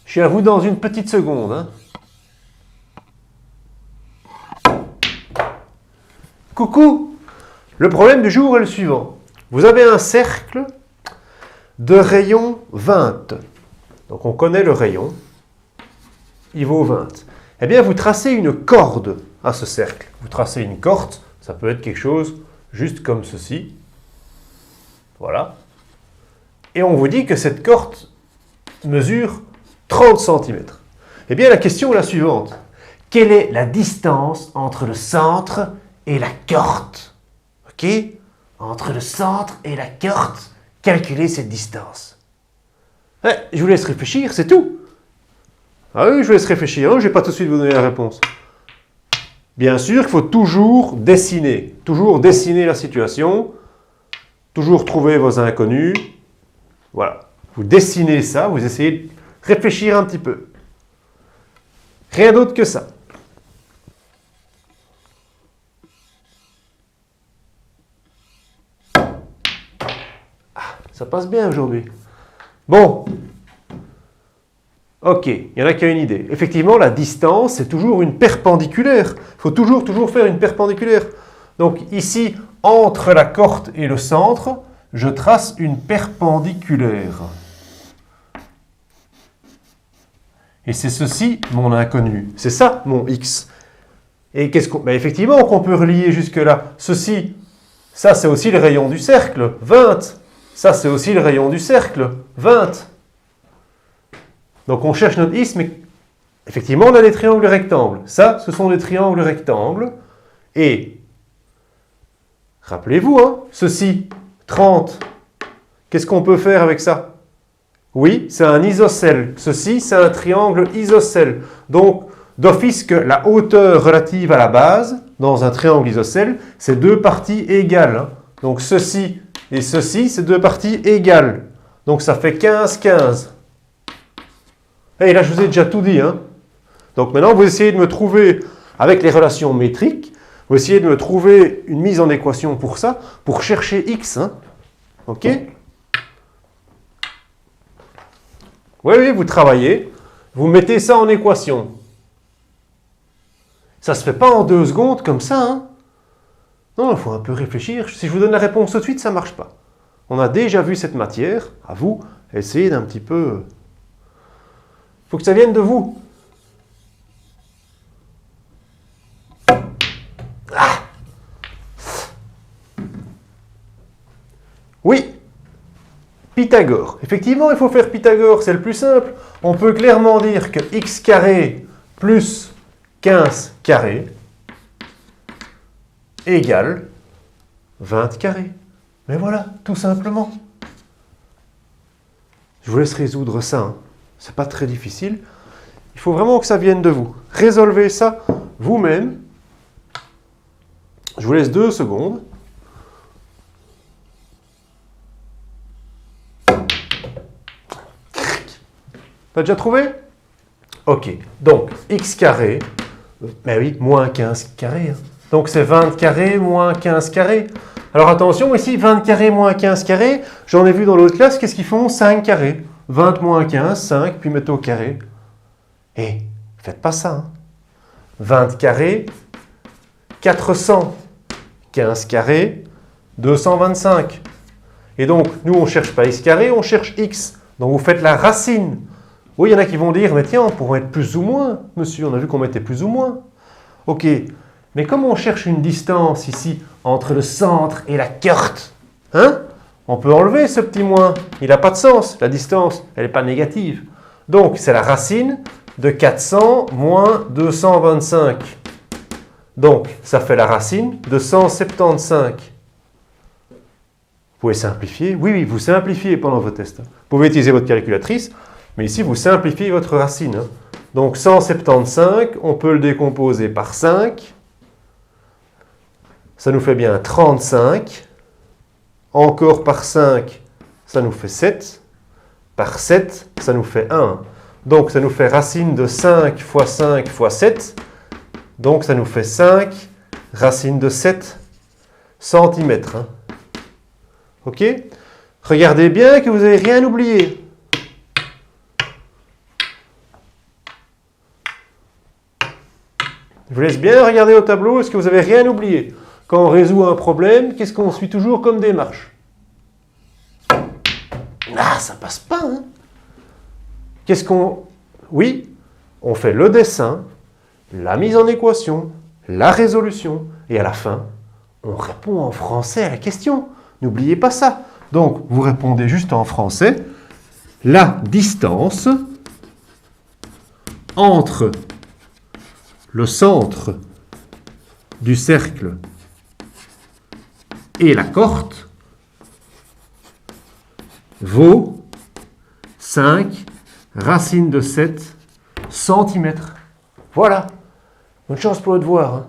Je suis à vous dans une petite seconde. Hein. Coucou! Le problème du jour est le suivant. Vous avez un cercle de rayon 20. Donc on connaît le rayon. Il vaut 20. Eh bien, vous tracez une corde à ce cercle. Vous tracez une corde, ça peut être quelque chose juste comme ceci. Voilà. Et on vous dit que cette corde mesure 30 cm. Eh bien, la question est la suivante. Quelle est la distance entre le centre et la corde? Ok? Entre le centre et la corde, calculez cette distance. Je vous laisse réfléchir, c'est tout. Ah oui, je vous laisse réfléchir, hein, je ne vais pas tout de suite vous donner la réponse. Bien sûr, il faut toujours dessiner la situation, toujours trouver vos inconnus. Voilà, vous dessinez ça, vous essayez de réfléchir un petit peu. Rien d'autre que ça. Ça passe bien aujourd'hui. Bon. Ok, il y en a qui a une idée. Effectivement, la distance, c'est toujours une perpendiculaire. Il faut toujours faire une perpendiculaire. Donc ici, entre la corde et le centre, je trace une perpendiculaire. Et c'est ceci, mon inconnu. C'est ça, mon x. Et qu'est-ce qu'on... effectivement, qu'on peut relier jusque-là. Ceci, ça c'est aussi le rayon du cercle, 20. Ça c'est aussi le rayon du cercle, 20. Donc on cherche notre x, mais effectivement on a des triangles rectangles. Ça, ce sont des triangles rectangles. Et, rappelez-vous, hein, ceci, 30. Qu'est-ce qu'on peut faire avec ça? Oui, c'est un isocèle. Ceci, c'est un triangle isocèle. Donc, d'office que la hauteur relative à la base, dans un triangle isocèle, c'est deux parties égales. Hein. Donc ceci et ceci, c'est deux parties égales. Donc ça fait 15, 15. Et là, je vous ai déjà tout dit. Hein. Donc maintenant, vous essayez de me trouver, avec les relations métriques, vous essayez de me trouver une mise en équation pour ça, pour chercher x. Hein. OK? Oui, vous travaillez, vous mettez ça en équation. Ça ne se fait pas en 2 secondes comme ça. Hein. Non, il faut un peu réfléchir. Si je vous donne la réponse tout de suite, ça ne marche pas. On a déjà vu cette matière. À vous, essayez d'un petit peu... Il faut que ça vienne de vous. Ah! Oui, Pythagore. Effectivement, il faut faire Pythagore, c'est le plus simple. On peut clairement dire que x carré plus 15 carré égale 20 carré. Mais voilà, tout simplement. Je vous laisse résoudre ça. Hein. C'est pas très difficile. Il faut vraiment que ça vienne de vous. Résolvez ça vous-même. Je vous laisse 2 secondes. T'as déjà trouvé? Ok. Donc, x carré, ben oui, moins 15 carré. Hein. Donc, c'est 20 carré moins 15 carré. Alors, attention, ici, 20 carré moins 15 carré, j'en ai vu dans l'autre classe, qu'est-ce qu'ils font? 5 carré. 20 moins 15, 5, puis mettez au carré. Et, faites pas ça. Hein. 20 carré, 400. 15 carré, 225. Et donc, nous, on ne cherche pas x carré, on cherche x. Donc, vous faites la racine. Oui, il y en a qui vont dire, mais tiens, on pourrait mettre plus ou moins. Monsieur, on a vu qu'on mettait plus ou moins. Ok, mais comme on cherche une distance ici entre le centre et la corde, hein, on peut enlever ce petit moins. Il n'a pas de sens. La distance, elle n'est pas négative. Donc, c'est la racine de 400 moins 225. Donc, ça fait la racine de 175. Vous pouvez simplifier. Oui, vous simplifiez pendant vos tests. Vous pouvez utiliser votre calculatrice, mais ici, vous simplifiez votre racine. Donc, 175, on peut le décomposer par 5. Ça nous fait bien 35. Encore par 5, ça nous fait 7. Par 7, ça nous fait 1. Donc, ça nous fait racine de 5 fois 5 fois 7. Donc, ça nous fait 5 racine de 7 centimètres. Hein. OK? Regardez bien que vous n'avez rien oublié. Je vous laisse bien regarder au tableau, est-ce que vous n'avez rien oublié? Quand on résout un problème, qu'est-ce qu'on suit toujours comme démarche? Ah, ça passe pas, hein? Qu'est-ce qu'on... Oui, on fait le dessin, la mise en équation, la résolution, et à la fin, on répond en français à la question. N'oubliez pas ça. Donc, vous répondez juste en français. La distance entre le centre du cercle et la cohorte vaut 5 racine de 7 centimètres. Voilà. Bonne chance pour le devoir. Hein.